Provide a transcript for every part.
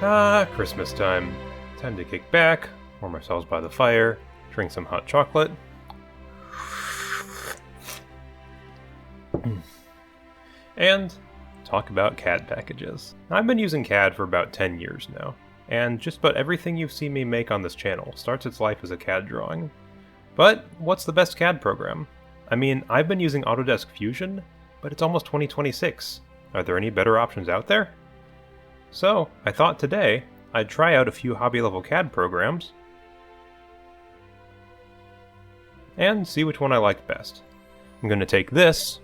Ah, Christmas time. Time to kick back, warm ourselves by the fire, drink some hot chocolate. And talk about CAD packages. I've been using CAD for about 10 years now, and just about everything you've seen me make on this channel starts its life as a CAD drawing. But what's the best CAD program? I mean, I've been using Autodesk Fusion, but it's almost 2026. Are there any better options out there? So, I thought today I'd try out a few hobby-level CAD programs and see which one I liked best. I'm going to take this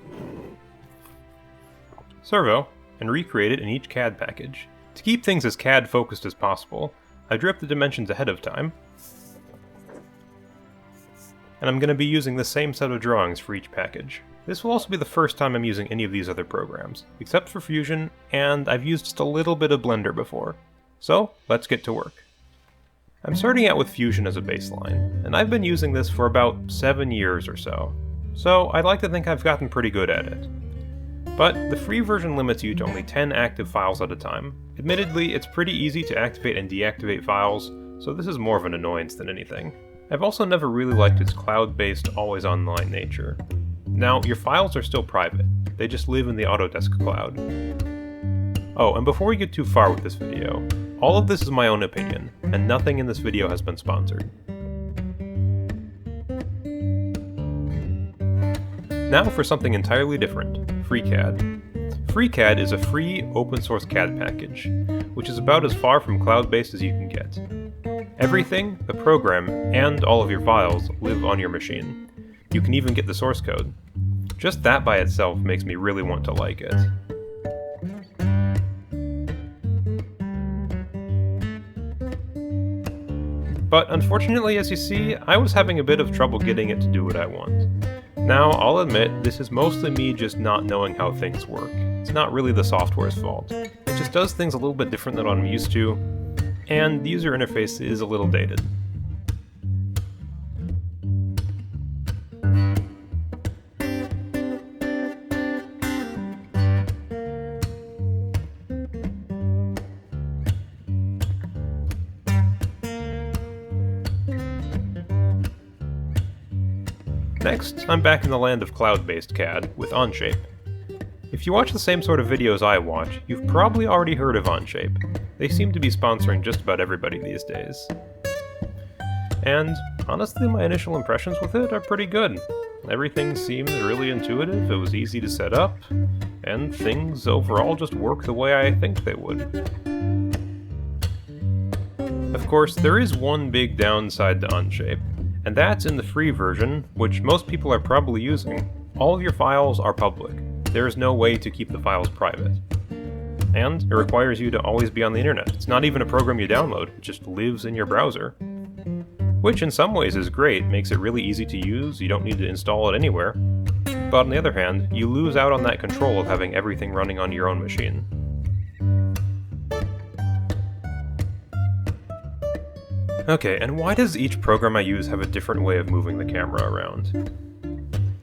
servo and recreate it in each CAD package. To keep things as CAD focused as possible, I drew up the dimensions ahead of time, and I'm going to be using the same set of drawings for each package. This will also be the first time I'm using any of these other programs, except for Fusion, and I've used just a little bit of Blender before. So, let's get to work. I'm starting out with Fusion as a baseline, and I've been using this for about 7 years or so. So, I'd like to think I've gotten pretty good at it. But the free version limits you to only 10 active files at a time. Admittedly, it's pretty easy to activate and deactivate files, so this is more of an annoyance than anything. I've also never really liked its cloud-based, always-online nature. Now, your files are still private, they just live in the Autodesk cloud. Oh, and before we get too far with this video, all of this is my own opinion, and nothing in this video has been sponsored. Now for something entirely different, FreeCAD. FreeCAD is a free, open-source CAD package, which is about as far from cloud-based as you can get. Everything, the program, and all of your files live on your machine. You can even get the source code. Just that by itself makes me really want to like it. But unfortunately, as you see, I was having a bit of trouble getting it to do what I want. Now, I'll admit, this is mostly me just not knowing how things work. It's not really the software's fault. It just does things a little bit different than what I'm used to, and the user interface is a little dated. Next, I'm back in the land of cloud-based CAD with Onshape. If you watch the same sort of videos I watch, you've probably already heard of Onshape. They seem to be sponsoring just about everybody these days. And honestly, my initial impressions with it are pretty good. Everything seemed really intuitive, it was easy to set up, and things overall just work the way I think they would. Of course, there is one big downside to Onshape, and that's in the free version, which most people are probably using. All of your files are public. There is no way to keep the files private. And it requires you to always be on the internet. It's not even a program you download, it just lives in your browser. Which in some ways is great, makes it really easy to use, you don't need to install it anywhere. But on the other hand, you lose out on that control of having everything running on your own machine. Okay, and why does each program I use have a different way of moving the camera around?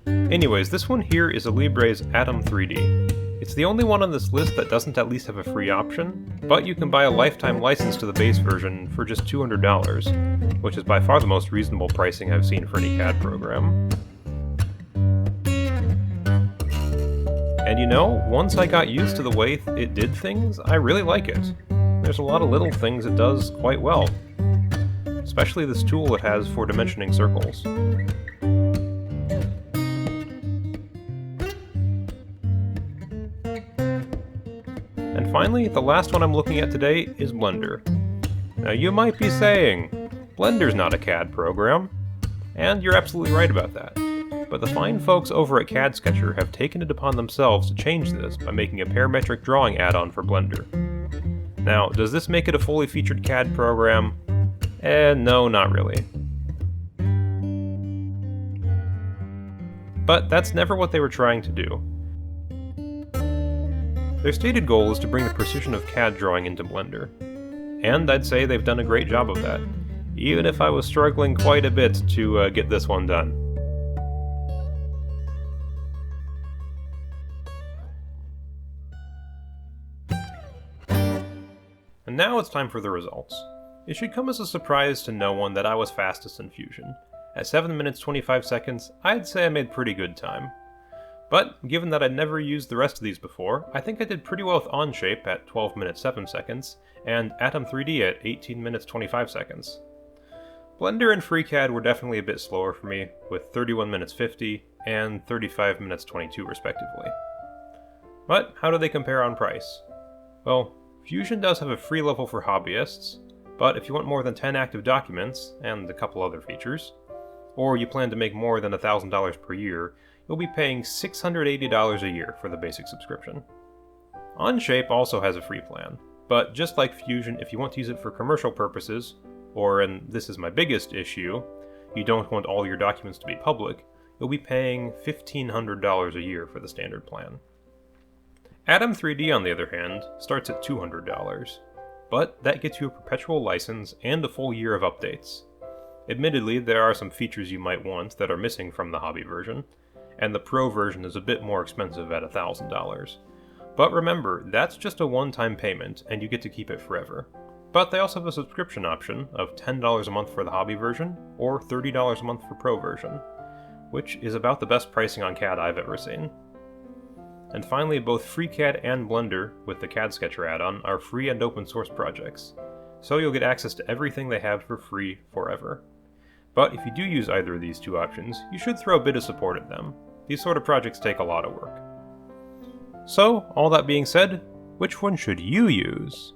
Anyways, this one here is Alibre's Atom 3D. It's the only one on this list that doesn't at least have a free option, but you can buy a lifetime license to the base version for just $200, which is by far the most reasonable pricing I've seen for any CAD program. And you know, once I got used to the way it did things, I really like it. There's a lot of little things it does quite well. Especially this tool it has for dimensioning circles. And finally, the last one I'm looking at today is Blender. Now you might be saying, Blender's not a CAD program. And you're absolutely right about that. But the fine folks over at CAD Sketcher have taken it upon themselves to change this by making a parametric drawing add-on for Blender. Now, does this make it a fully featured CAD program? No, not really. But that's never what they were trying to do. Their stated goal is to bring the precision of CAD drawing into Blender. And I'd say they've done a great job of that, even if I was struggling quite a bit to get this one done. And now it's time for the results. It should come as a surprise to no one that I was fastest in Fusion. At 7 minutes 25 seconds, I'd say I made pretty good time. But, given that I'd never used the rest of these before, I think I did pretty well with Onshape at 12 minutes 7 seconds, and Atom 3D at 18 minutes 25 seconds. Blender and FreeCAD were definitely a bit slower for me, with 31 minutes 50 and 35 minutes 22 respectively. But how do they compare on price? Well, Fusion does have a free level for hobbyists, but if you want more than 10 active documents, and a couple other features, or you plan to make more than $1,000 per year, you'll be paying $680 a year for the basic subscription. Onshape also has a free plan, but just like Fusion, if you want to use it for commercial purposes, or, and this is my biggest issue, you don't want all your documents to be public, you'll be paying $1,500 a year for the standard plan. Atom 3D, on the other hand, starts at $200, but that gets you a perpetual license and a full year of updates. Admittedly, there are some features you might want that are missing from the hobby version, and the Pro version is a bit more expensive at $1,000. But remember, that's just a one-time payment, and you get to keep it forever. But they also have a subscription option of $10 a month for the hobby version, or $30 a month for Pro version, which is about the best pricing on CAD I've ever seen. And finally, both FreeCAD and Blender, with the CAD Sketcher add-on, are free and open source projects, so you'll get access to everything they have for free forever. But if you do use either of these two options, you should throw a bit of support at them. These sort of projects take a lot of work. So, all that being said, which one should you use?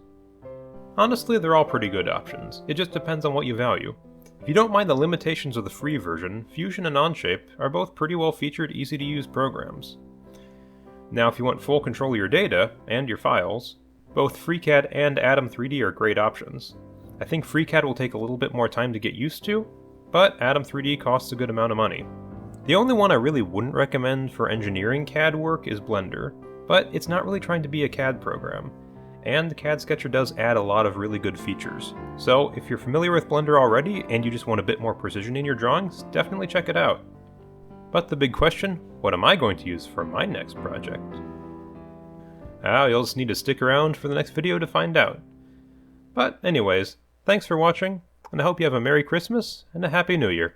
Honestly, they're all pretty good options. It just depends on what you value. If you don't mind the limitations of the free version, Fusion and Onshape are both pretty well featured, easy to use programs. Now, if you want full control of your data, and your files, both FreeCAD and Atom 3D are great options. I think FreeCAD will take a little bit more time to get used to, but Atom 3D costs a good amount of money. The only one I really wouldn't recommend for engineering CAD work is Blender, but it's not really trying to be a CAD program, and the CAD Sketcher does add a lot of really good features. So if you're familiar with Blender already and you just want a bit more precision in your drawings, definitely check it out. But the big question, what am I going to use for my next project? You'll just need to stick around for the next video to find out. But anyways, thanks for watching, and I hope you have a Merry Christmas and a Happy New Year.